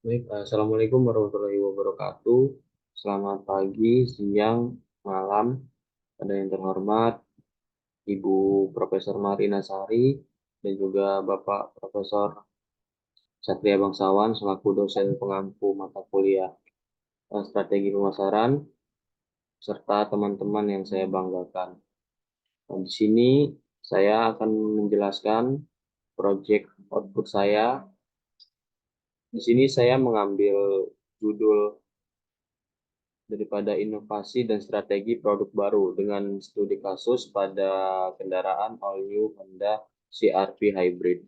Baik, Assalamualaikum warahmatullahi wabarakatuh. Selamat pagi, siang, malam, pada yang terhormat Ibu Profesor Marina Sari dan juga Bapak Profesor Satria Bangsawan selaku dosen pengampu mata kuliah Strategi Pemasaran serta teman-teman yang saya banggakan. Dan di sini saya akan menjelaskan proyek output saya. Di sini saya mengambil judul daripada inovasi dan strategi produk baru dengan studi kasus pada kendaraan all new Honda CR-V Hybrid.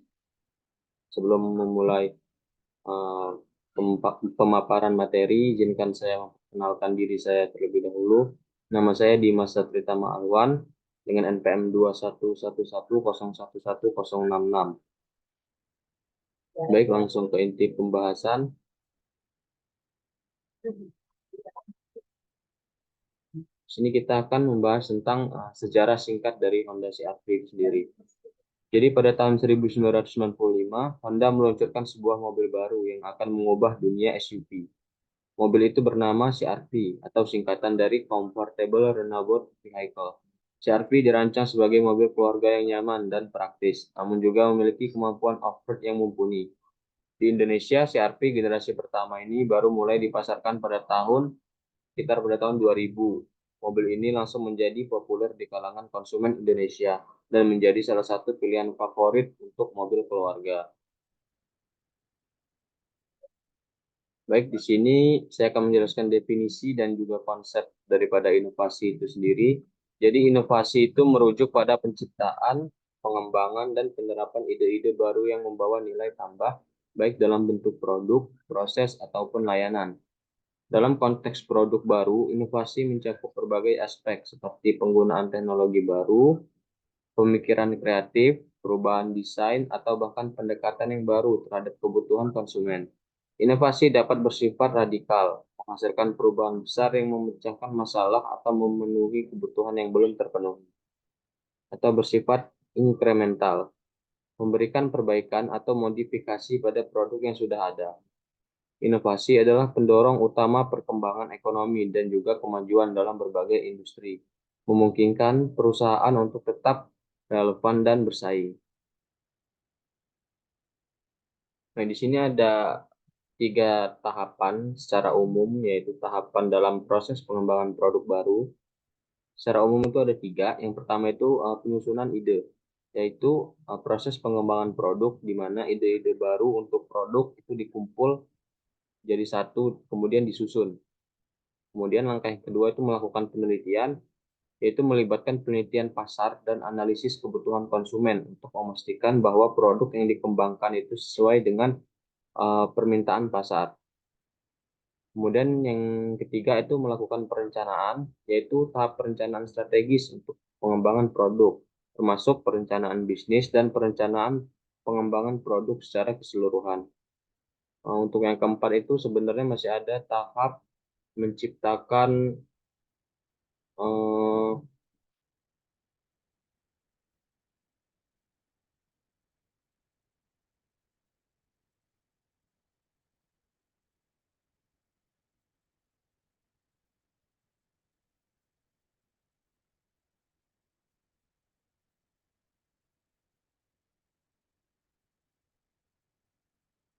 Sebelum memulai eh, pemaparan materi, izinkan saya memperkenalkan diri saya terlebih dahulu. Nama saya Dimas Satritama Alwan dengan NPM 21110110066. Baik, langsung ke inti pembahasan. Di sini kita akan membahas tentang sejarah singkat dari Honda CR-V sendiri. Jadi pada tahun 1995, Honda meluncurkan sebuah mobil baru yang akan mengubah dunia SUV. Mobil itu bernama CR-V atau singkatan dari Comfortable Runabout Vehicle. CR-V dirancang sebagai mobil keluarga yang nyaman dan praktis, namun juga memiliki kemampuan off-road yang mumpuni. Di Indonesia, CR-V generasi pertama ini baru mulai dipasarkan sekitar pada tahun 2000. Mobil ini langsung menjadi populer di kalangan konsumen Indonesia dan menjadi salah satu pilihan favorit untuk mobil keluarga. Baik, di sini saya akan menjelaskan definisi dan juga konsep daripada inovasi itu sendiri. Jadi inovasi itu merujuk pada penciptaan, pengembangan, dan penerapan ide-ide baru yang membawa nilai tambah, baik dalam bentuk produk, proses, ataupun layanan. Dalam konteks produk baru, inovasi mencakup berbagai aspek seperti penggunaan teknologi baru, pemikiran kreatif, perubahan desain, atau bahkan pendekatan yang baru terhadap kebutuhan konsumen. Inovasi dapat bersifat radikal, menghasilkan perubahan besar yang memecahkan masalah atau memenuhi kebutuhan yang belum terpenuhi, atau bersifat inkremental, memberikan perbaikan atau modifikasi pada produk yang sudah ada. Inovasi adalah pendorong utama perkembangan ekonomi dan juga kemajuan dalam berbagai industri, memungkinkan perusahaan untuk tetap relevan dan bersaing. Nah, di sini ada tiga tahapan secara umum, yaitu tahapan dalam proses pengembangan produk baru. Secara umum itu ada tiga. Yang pertama itu penyusunan ide, yaitu proses pengembangan produk di mana ide-ide baru untuk produk itu dikumpul jadi satu, kemudian disusun. Kemudian langkah yang kedua itu melakukan penelitian, yaitu melibatkan penelitian pasar dan analisis kebutuhan konsumen untuk memastikan bahwa produk yang dikembangkan itu sesuai dengan permintaan pasar. Kemudian yang ketiga itu melakukan perencanaan, yaitu tahap perencanaan strategis untuk pengembangan produk, termasuk perencanaan bisnis dan perencanaan pengembangan produk secara keseluruhan. Untuk yang keempat itu sebenarnya masih ada tahap menciptakan eh,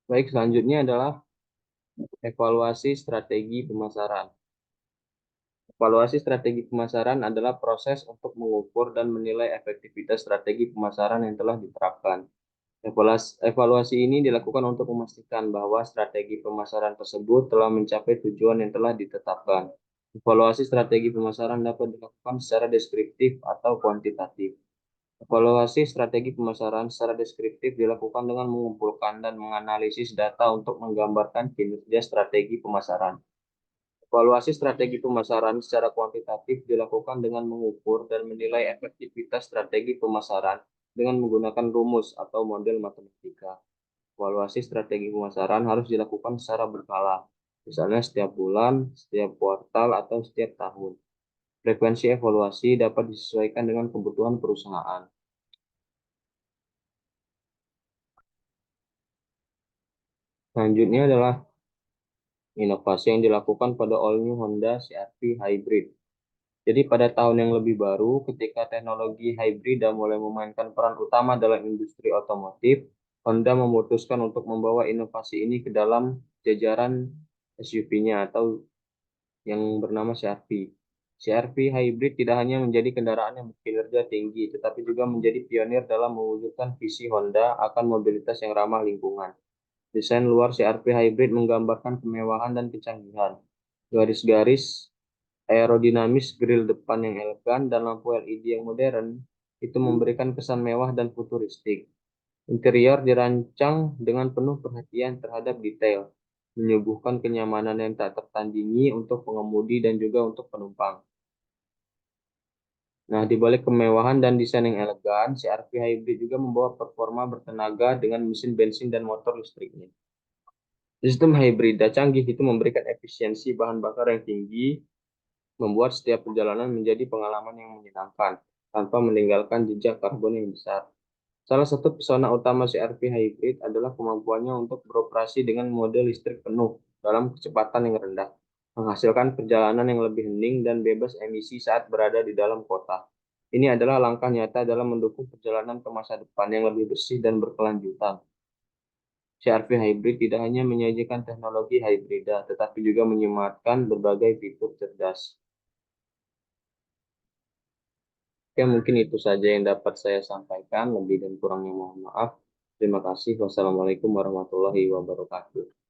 baik selanjutnya adalah evaluasi strategi pemasaran. Evaluasi strategi pemasaran adalah proses untuk mengukur dan menilai efektivitas strategi pemasaran yang telah diterapkan. Evaluasi ini dilakukan untuk memastikan bahwa strategi pemasaran tersebut telah mencapai tujuan yang telah ditetapkan. Evaluasi strategi pemasaran dapat dilakukan secara deskriptif atau kuantitatif. Evaluasi strategi pemasaran secara deskriptif dilakukan dengan mengumpulkan dan menganalisis data untuk menggambarkan kinerja strategi pemasaran. Evaluasi strategi pemasaran secara kuantitatif dilakukan dengan mengukur dan menilai efektivitas strategi pemasaran dengan menggunakan rumus atau model matematika. Evaluasi strategi pemasaran harus dilakukan secara berkala, misalnya setiap bulan, setiap kuartal, atau setiap tahun. Frekuensi evaluasi dapat disesuaikan dengan kebutuhan perusahaan. Selanjutnya adalah inovasi yang dilakukan pada all new Honda CR-V Hybrid. Jadi pada tahun yang lebih baru, ketika teknologi hybrid dan mulai memainkan peran utama dalam industri otomotif, Honda memutuskan untuk membawa inovasi ini ke dalam jajaran SUV-nya atau yang bernama CR-V. CR-V Hybrid tidak hanya menjadi kendaraan yang berkinerja tinggi, tetapi juga menjadi pionir dalam mewujudkan visi Honda akan mobilitas yang ramah lingkungan. Desain luar CR-V Hybrid menggambarkan kemewahan dan kecanggihan. Garis-garis aerodinamis, grill depan yang elegan, dan lampu LED yang modern itu memberikan kesan mewah dan futuristik. Interior dirancang dengan penuh perhatian terhadap detail, menyuguhkan kenyamanan yang tak tertandingi untuk pengemudi dan juga untuk penumpang. Nah, di balik kemewahan dan desain yang elegan, CR-V Hybrid juga membawa performa bertenaga dengan mesin bensin dan motor listriknya. Sistem hibrida canggih itu memberikan efisiensi bahan bakar yang tinggi, membuat setiap perjalanan menjadi pengalaman yang menyenangkan, tanpa meninggalkan jejak karbon yang besar. Salah satu pesona utama CR-V Hybrid adalah kemampuannya untuk beroperasi dengan mode listrik penuh dalam kecepatan yang rendah, menghasilkan perjalanan yang lebih hening dan bebas emisi saat berada di dalam kota. Ini adalah langkah nyata dalam mendukung perjalanan ke masa depan yang lebih bersih dan berkelanjutan. CR-V Hybrid tidak hanya menyajikan teknologi hibrida, tetapi juga menyematkan berbagai fitur cerdas. Ya, mungkin itu saja yang dapat saya sampaikan. Lebih dan kurangnya mohon maaf. Terima kasih. Wassalamualaikum warahmatullahi wabarakatuh.